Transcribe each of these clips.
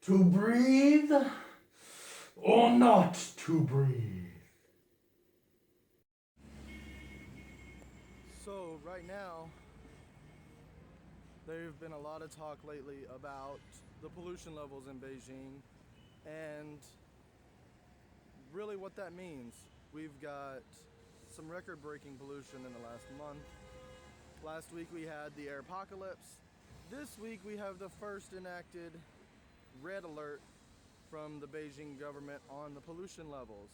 To breathe or not to breathe? So right now, there's been a lot of talk lately about the pollution levels in Beijing and really what that means. We've got some record-breaking pollution in the last month. Last week we had the Airpocalypse. This week we have the first enacted red alert from the Beijing government on the pollution levels.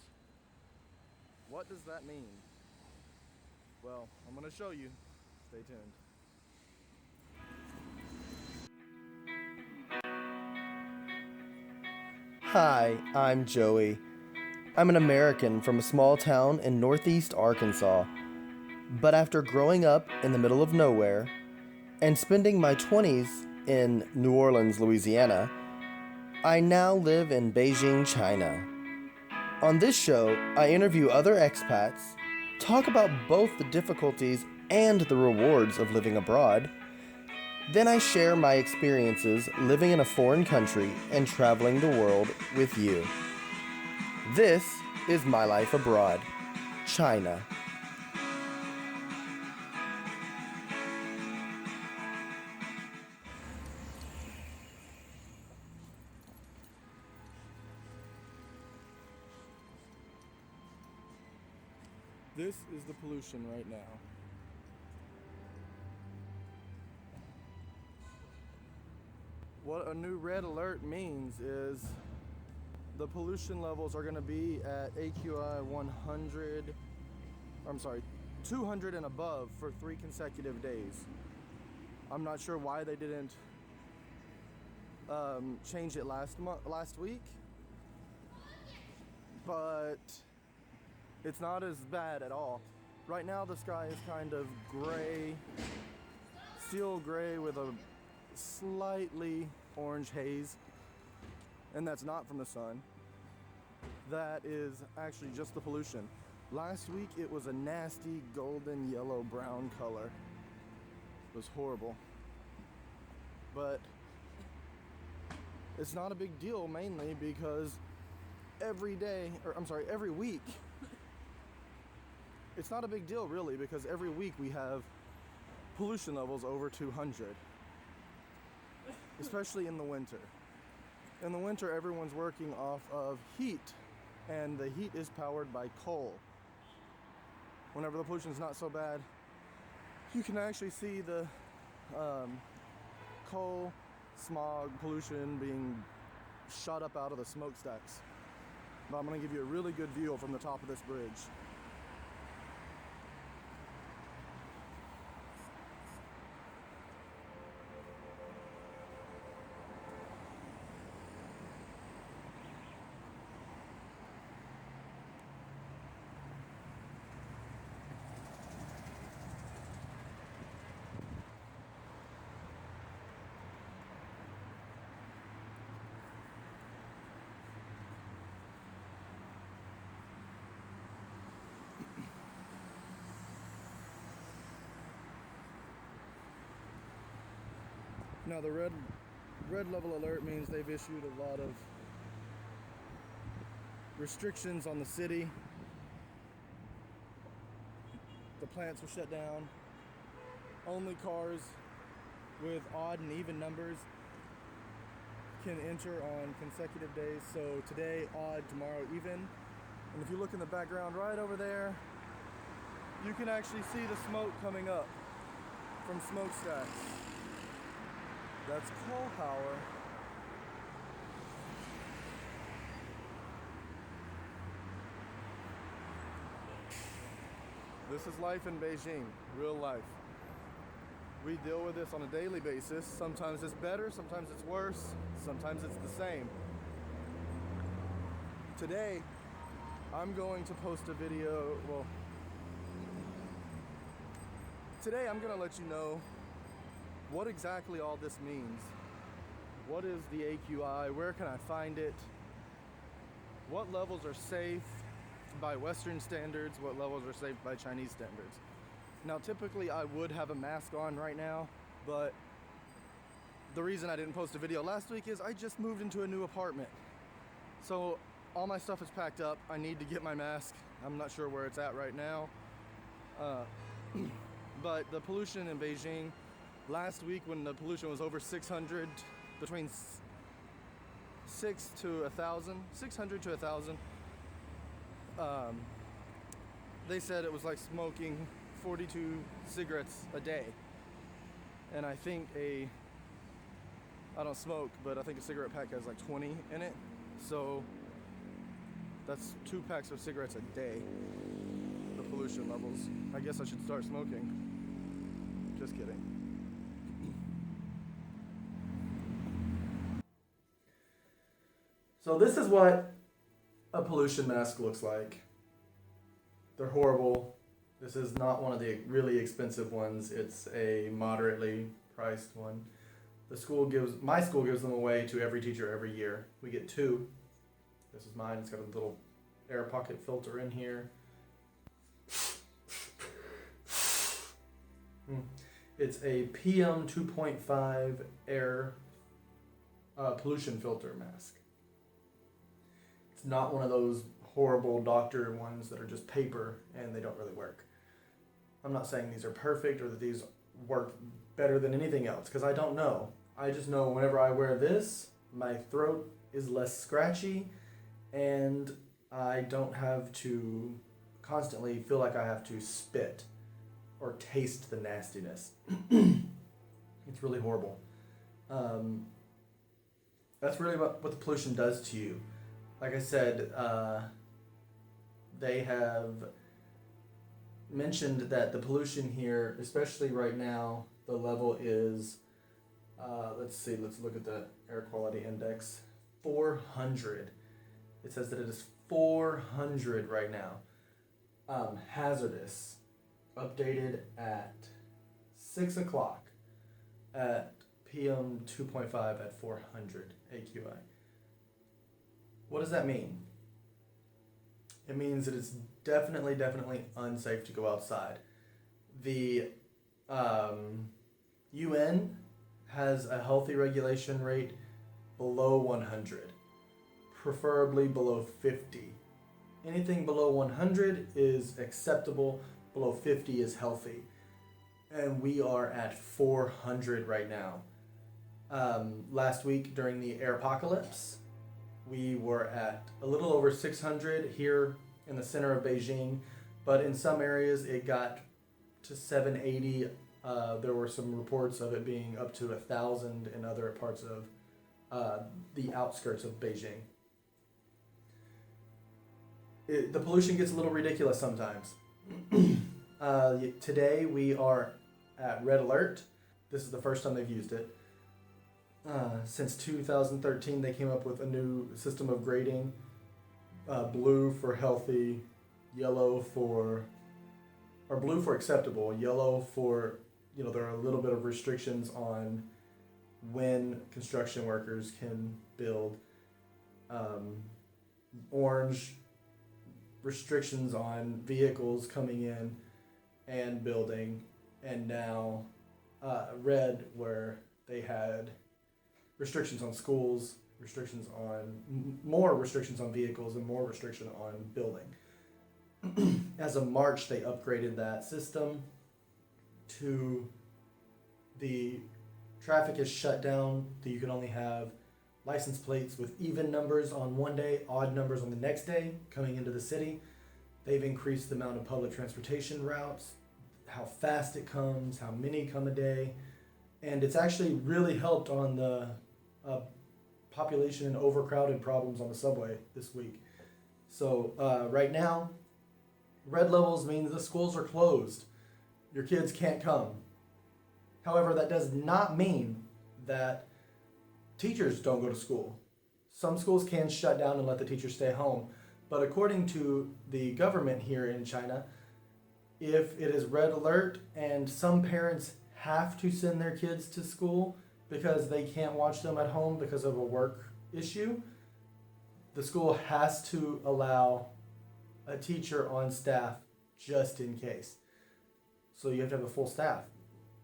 What does that mean? Well, I'm going to show you. Stay tuned. Hi, I'm Joey. I'm an American from a small town in northeast Arkansas. But after growing up in the middle of nowhere and spending my 20s in New Orleans, Louisiana, I now live in Beijing, China. On this show, I interview other expats, talk about both the difficulties and the rewards of living abroad. Then I share my experiences living in a foreign country and traveling the world with you. This is My Life Abroad, China. This is the pollution right now. What a new red alert means is the pollution levels are going to be at AQI 200 and above for 3 consecutive days. I'm not sure why they didn't change it last week, but it's not as bad at all. Right now the sky is kind of gray, steel gray with a slightly orange haze, and that's not from the sun. That is actually just the pollution. Last week it was a nasty golden yellow brown color. It was horrible. But it's not a big deal, mainly because every week, it's not a big deal really, because every week we have pollution levels over 200, especially in the winter. In the winter, everyone's working off of heat, and the heat is powered by coal. Whenever the pollution is not so bad, you can actually see the coal, smog, pollution being shot up out of the smokestacks. But I'm going to give you a really good view from the top of this bridge. Now the red level alert means they've issued a lot of restrictions on the city. The plants were shut down. Only cars with odd and even numbers can enter on consecutive days. So today odd, tomorrow even. And if you look in the background right over there, you can actually see the smoke coming up from smokestacks. That's coal power. This is life in Beijing, real life. We deal with this on a daily basis. Sometimes it's better, sometimes it's worse, sometimes it's the same. Today, I'm going to post a video, today I'm gonna let you know what exactly all this means. What is the AQI? Where can I find it? What levels are safe by Western standards? What levels are safe by Chinese standards? Now, typically I would have a mask on right now, but the reason I didn't post a video last week is I just moved into a new apartment. So all my stuff is packed up. I need to get my mask. I'm not sure where it's at right now. But the pollution in Beijing, last week when the pollution was over 600, between 600 to 1,000, they said it was like smoking 42 cigarettes a day. And I think I don't smoke, but I think a cigarette pack has like 20 in it. So that's 2 packs of cigarettes a day, the pollution levels. I guess I should start smoking. Just kidding. So this is what a pollution mask looks like. They're horrible. This is not one of the really expensive ones. It's a moderately priced one. My school gives them away to every teacher every year. We get 2. This is mine. It's got a little air pocket filter in here. It's a PM 2.5 air pollution filter mask. It's not one of those horrible doctor ones that are just paper and they don't really work. I'm not saying these are perfect or that these work better than anything else, because I don't know. I just know whenever I wear this, my throat is less scratchy and I don't have to constantly feel like I have to spit or taste the nastiness. It's really horrible. That's really what the pollution does to you. Like I said, they have mentioned that the pollution here, especially right now, the level is, let's look at the air quality index, 400. It says that it is 400 right now. Hazardous, updated at 6 o'clock at PM 2.5 at 400 AQI. What does that mean? It means that it's definitely unsafe to go outside. The UN has a healthy regulation rate below 100, preferably below 50. Anything below 100 is acceptable, below 50 is healthy. And we are at 400 right now. Last week during the Airpocalypse, we were at a little over 600 here in the center of Beijing, but in some areas it got to 780. There were some reports of it being up to 1,000 in other parts of the outskirts of Beijing. The pollution gets a little ridiculous sometimes. Today we are at Red Alert. This is the first time they've used it. Since 2013, they came up with a new system of grading. Blue for healthy, blue for acceptable, yellow for, there are a little bit of restrictions on when construction workers can build. Orange, restrictions on vehicles coming in and building. And now red, where they had restrictions on schools, more restrictions on vehicles, and more restriction on building. As of March, they upgraded that system to the traffic is shut down, that you can only have license plates with even numbers on one day, odd numbers on the next day coming into the city. They've increased the amount of public transportation routes, how fast it comes, how many come a day. And it's actually really helped on the population and overcrowded problems on the subway this week. So right now, red levels means the schools are closed. Your kids can't come. However, that does not mean that teachers don't go to school. Some schools can shut down and let the teachers stay home. But according to the government here in China, if it is red alert and some parents have to send their kids to school because they can't watch them at home because of a work issue, the school has to allow a teacher on staff just in case. So you have to have a full staff.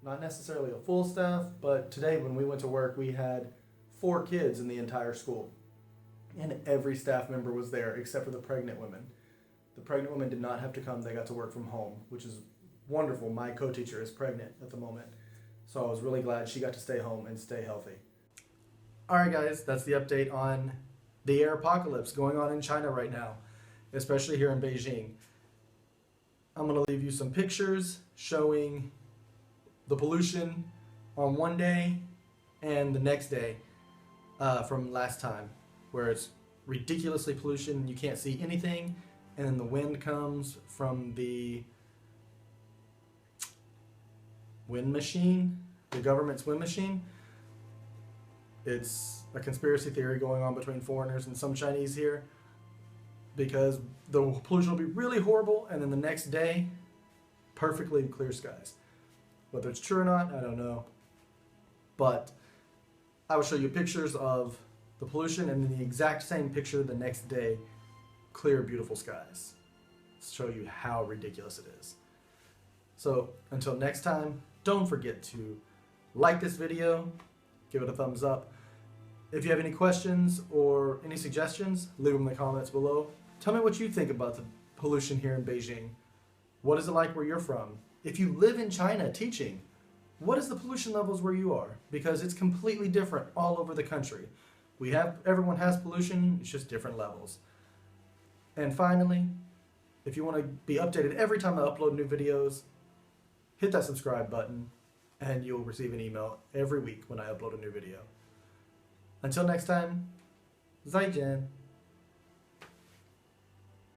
not necessarily a full staff, but today when we went to work, we had 4 kids in the entire school. And every staff member was there except for the pregnant women. The pregnant women did not have to come. They got to work from home, which is wonderful. My co-teacher is pregnant at the moment. So I was really glad she got to stay home and stay healthy. All right, guys, that's the update on the airpocalypse going on in China right now, especially here in Beijing. I'm going to leave you some pictures showing the pollution on one day and the next day from last time, where it's ridiculously pollution, you can't see anything, and then the wind comes from the wind machine, the government's wind machine. It's a conspiracy theory going on between foreigners and some Chinese here, because the pollution will be really horrible, and then the next day, perfectly clear skies. Whether it's true or not, I don't know. But I will show you pictures of the pollution and then the exact same picture the next day, clear, beautiful skies. Show you how ridiculous it is. So until next time, don't forget to like this video, give it a thumbs up. If you have any questions or any suggestions, leave them in the comments below. Tell me what you think about the pollution here in Beijing. What is it like where you're from? If you live in China teaching, what is the pollution levels where you are? Because it's completely different all over the country. Everyone has pollution, it's just different levels. And finally, if you want to be updated every time I upload new videos, hit that subscribe button and you'll receive an email every week when I upload a new video. Until next time, 再见.